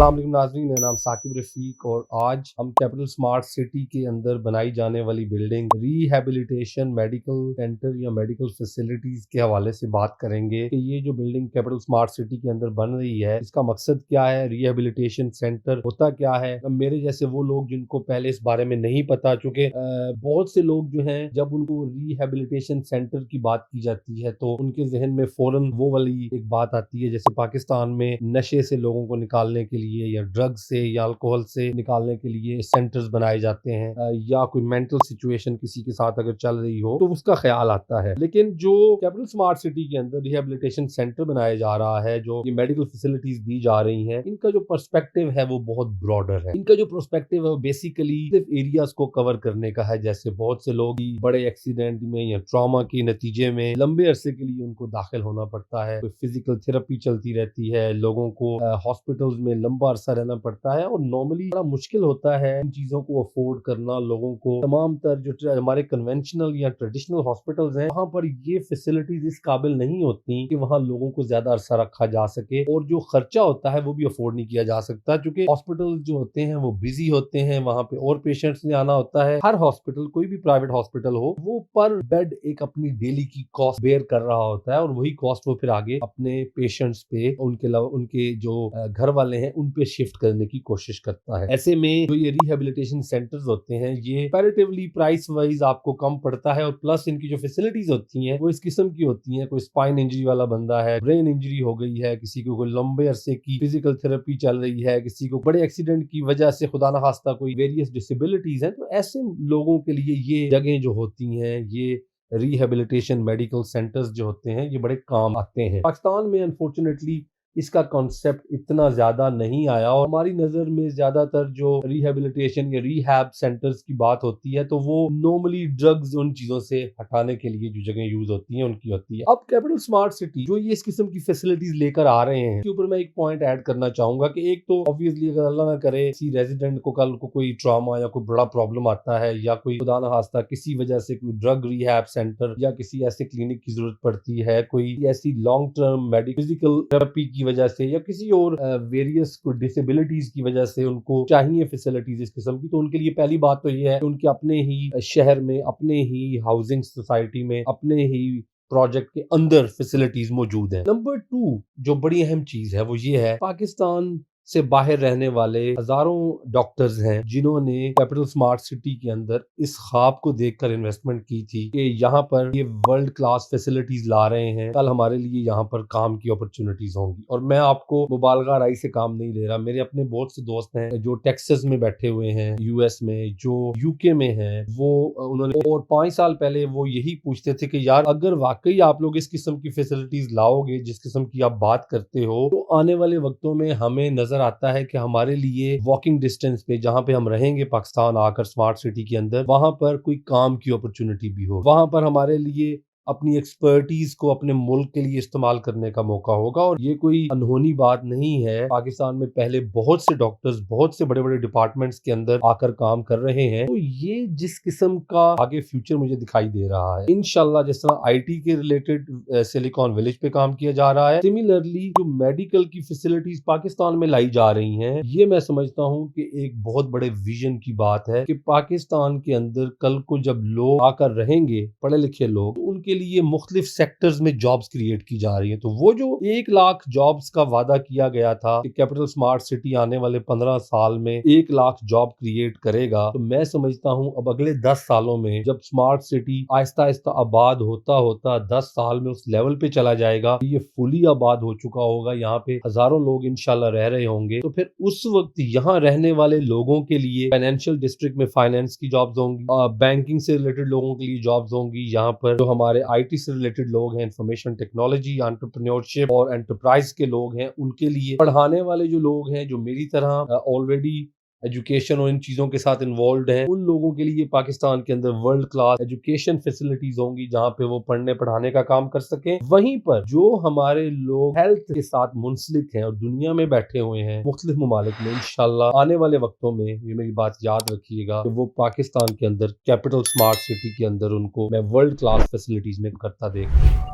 अस्सलाम वालेकुम नाज़रीन, मेरा नाम साकिब रफ़ीक और आज हम कैपिटल स्मार्ट सिटी के अंदर बनाई जाने वाली बिल्डिंग रिहैबिलिटेशन मेडिकल सेंटर या मेडिकल फैसिलिटीज़ के हवाले से बात करेंगे कि ये जो बिल्डिंग कैपिटल स्मार्ट सिटी के अंदर बन रही है इसका मकसद क्या है, रिहैबिलिटेशन सेंटर होता क्या है। मेरे जैसे वो लोग जिनको पहले इस बारे में नहीं पता, चूँकि बहुत से लोग जो हैं जब उनको रिहैबिलिटेशन सेंटर की बात की जाती है तो उनके जहन में फ़ौरन वो वाली एक बात आती है जैसे पाकिस्तान में नशे से लोगों को निकालने के लिए या ड्रग से या अल्कोहल से निकालने के लिए सेंटर्स बनाए जाते हैं, या कोई मेंटल सिचुएशन किसी के साथ अगर चल रही हो तो उसका ख्याल आता है। लेकिन जो कैपिटल स्मार्ट सिटी के अंदर रिहैबिलिटेशन सेंटर बनाया जा रहा है, जो ये मेडिकल फैसिलिटीज दी जा रही हैं, इनका जो पर्सपेक्टिव है वो बहुत ब्रॉडर है। इनका जो पर्सपेक्टिव है वो बेसिकली सिर्फ एरियाज को कवर करने का है। जैसे बहुत से लोग बड़े एक्सीडेंट में या ट्रॉमा के नतीजे में लंबे अरसे के लिए उनको दाखिल होना पड़ता है, कोई फिजिकल थेरेपी चलती रहती है, लोगों को हॉस्पिटल्स में लंबा अरसा रहना पड़ता है और नॉर्मली बड़ा मुश्किल होता है इन चीजों को अफोर्ड करना लोगों को। तमाम तर जो हमारे कन्वेंशनल या ट्रेडिशनल हॉस्पिटल्स हैं वहां पर ये फैसिलिटीज इस काबिल नहीं होती कि वहां लोगों को ज्यादा अरसा रखा जा सके, और जो खर्चा होता है वो भी अफोर्ड नहीं किया जा सकता क्योंकि हॉस्पिटल जो होते हैं वो बिजी होते हैं, वहां पे और पेशेंट्स ने आना होता है। हर हॉस्पिटल, कोई भी प्राइवेट हॉस्पिटल हो, वो पर बेड एक अपनी डेली की कॉस्ट बेयर कर रहा होता है और वही कॉस्ट वो फिर आगे अपने पेशेंट्स पे, उनके जो घर वाले हैं उन पे शिफ्ट करने की कोशिश करता है। ऐसे में जो ये रिहैबिलिटेशन सेंटर्स होते हैं ये कंपैरेटिवली प्राइस वाइज आपको कम पड़ता है और प्लस इनकी जो फैसिलिटीज होती हैं वो इस किस्म की होती हैं। कोई स्पाइन इंजरी वाला बंदा है, ब्रेन इंजरी हो गई है, किसी को कोई लंबे अरसे की फिजिकल थेरेपी चल रही है, किसी को बड़े एक्सीडेंट की वजह से खुदा न खास्ता कोई वेरियस डिसेबिलिटीज हैं, तो ऐसे लोगों के लिए ये जगह जो होती हैं, ये रिहैबिलिटेशन मेडिकल सेंटर्स जो होते हैं, ये बड़े काम आते हैं। पाकिस्तान में अनफॉर्चुनेटली इसका कॉन्सेप्ट इतना ज्यादा नहीं आया और हमारी नजर में ज्यादातर जो रिहैबिलिटेशन या रिहैब सेंटर्स की बात होती है तो वो नॉर्मली ड्रग्स उन चीजों से हटाने के लिए जो जगह यूज होती है उनकी होती है। अब कैपिटल स्मार्ट सिटी जो ये इस किस्म की फैसिलिटीज लेकर आ रहे हैं, इसके ऊपर मैं एक पॉइंट ऐड करना चाहूंगा कि एक तो ऑब्वियसली अगर अल्लाह ना करे किसी रेजिडेंट को कल को कोई ट्रॉमा या कोई बड़ा प्रॉब्लम आता है या कोई खुदा ना खास्ता किसी वजह से कोई ड्रग रिहैब सेंटर या किसी ऐसे क्लिनिक की जरूरत पड़ती है, कोई ऐसी long term medical physical therapy की वजह से या किसी और वेरियस को डिसेबिलिटीज की वजह से उनको चाहिए फैसिलिटीज इस किस्म की, तो उनके लिए पहली बात तो ये है कि उनके अपने ही शहर में, अपने ही हाउसिंग सोसाइटी में, अपने ही प्रोजेक्ट के अंदर फैसिलिटीज मौजूद है। नंबर 2 जो बड़ी अहम चीज है वो ये है, पाकिस्तान से बाहर रहने वाले हजारों डॉक्टर्स हैं जिन्होंने कैपिटल स्मार्ट सिटी के अंदर इस ख्वाब को देखकर इन्वेस्टमेंट की थी कि यहाँ पर ये वर्ल्ड क्लास फैसिलिटीज ला रहे हैं, कल हमारे लिए यहाँ पर काम की अपॉर्चुनिटीज होंगी। और मैं आपको मुबालगा राय से काम नहीं ले रहा, मेरे अपने बहुत से दोस्त हैं जो टेक्सास में बैठे हुए हैं, यूएस में, जो यूके में हैं, वो उन्होंने और 5 साल पहले वो यही पूछते थे कि यार अगर वाकई आप लोग इस किस्म की फैसिलिटीज लाओगे जिस किस्म की आप बात करते हो, तो आने वाले वक्तों में हमें नजर आता है कि हमारे लिए वॉकिंग डिस्टेंस पे जहां पे हम रहेंगे पाकिस्तान आकर स्मार्ट सिटी के अंदर, वहां पर कोई काम की अपॉर्चुनिटी भी हो, वहां पर हमारे लिए अपनी एक्सपर्टीज को अपने मुल्क के लिए इस्तेमाल करने का मौका होगा। और ये कोई अनहोनी बात नहीं है, पाकिस्तान में पहले बहुत से डॉक्टर्स बहुत से बड़े बड़े डिपार्टमेंट्स के अंदर आकर काम कर रहे हैं, तो ये जिस किस्म का आगे फ्यूचर मुझे दिखाई दे रहा है, इंशाल्लाह जिस तरह आईटी के रिलेटेड सिलिकॉन विलेज पे काम किया जा रहा है, सिमिलरली जो मेडिकल की फैसिलिटीज पाकिस्तान में लाई जा रही हैं, ये मैं समझता हूँ कि एक बहुत बड़े विजन की बात है कि पाकिस्तान के अंदर कल को जब लोग आकर रहेंगे, पढ़े लिखे लोग, उनके लिए मुख्तलिफ सेक्टर्स में जॉब्स क्रिएट की जा रही है। तो वो जो 1 लाख जॉब्स का वादा किया गया था कि कैपिटल स्मार्ट सिटी आने वाले 15 साल में 1 लाख जॉब क्रिएट करेगा, तो मैं समझता हूं अब अगले 10 सालों में जब स्मार्ट सिटी आहिस्ता आहिस्ता आबाद होता होता 10 साल में उस लेवल पे चला जाएगा, ये फुली आबाद हो चुका होगा, यहाँ पे हजारों लोग इंशाल्लाह रह रहे होंगे, तो फिर उस वक्त यहाँ रहने वाले लोगों के लिए फाइनेंशियल डिस्ट्रिक्ट में फाइनेंस की जॉब्स होंगी, बैंकिंग से रिलेटेड लोगों के लिए जॉब्स होंगी, यहाँ पर जो हमारे आईटी से रिलेटेड लोग हैं, इंफॉर्मेशन टेक्नोलॉजी, एंटरप्रेन्योरशिप और एंटरप्राइज के लोग हैं, उनके लिए पढ़ाने वाले जो लोग हैं जो मेरी तरह ऑलरेडी एजुकेशन और इन चीजों के साथ इन्वॉल्व हैं, उन लोगों के लिए पाकिस्तान के अंदर वर्ल्ड क्लास एजुकेशन फैसिलिटीज होंगी जहां पे वो पढ़ने पढ़ाने का काम कर सकें। वहीं पर जो हमारे लोग हेल्थ के साथ मुंसलिक हैं और दुनिया में बैठे हुए हैं मुख्तलिफ ममालिक में, इंशाल्लाह आने वाले वक्तों में ये मेरी बात याद रखिएगा कि वो पाकिस्तान के अंदर कैपिटल स्मार्ट सिटी के अंदर उनको मैं वर्ल्ड क्लास फैसिलिटीज में करता देख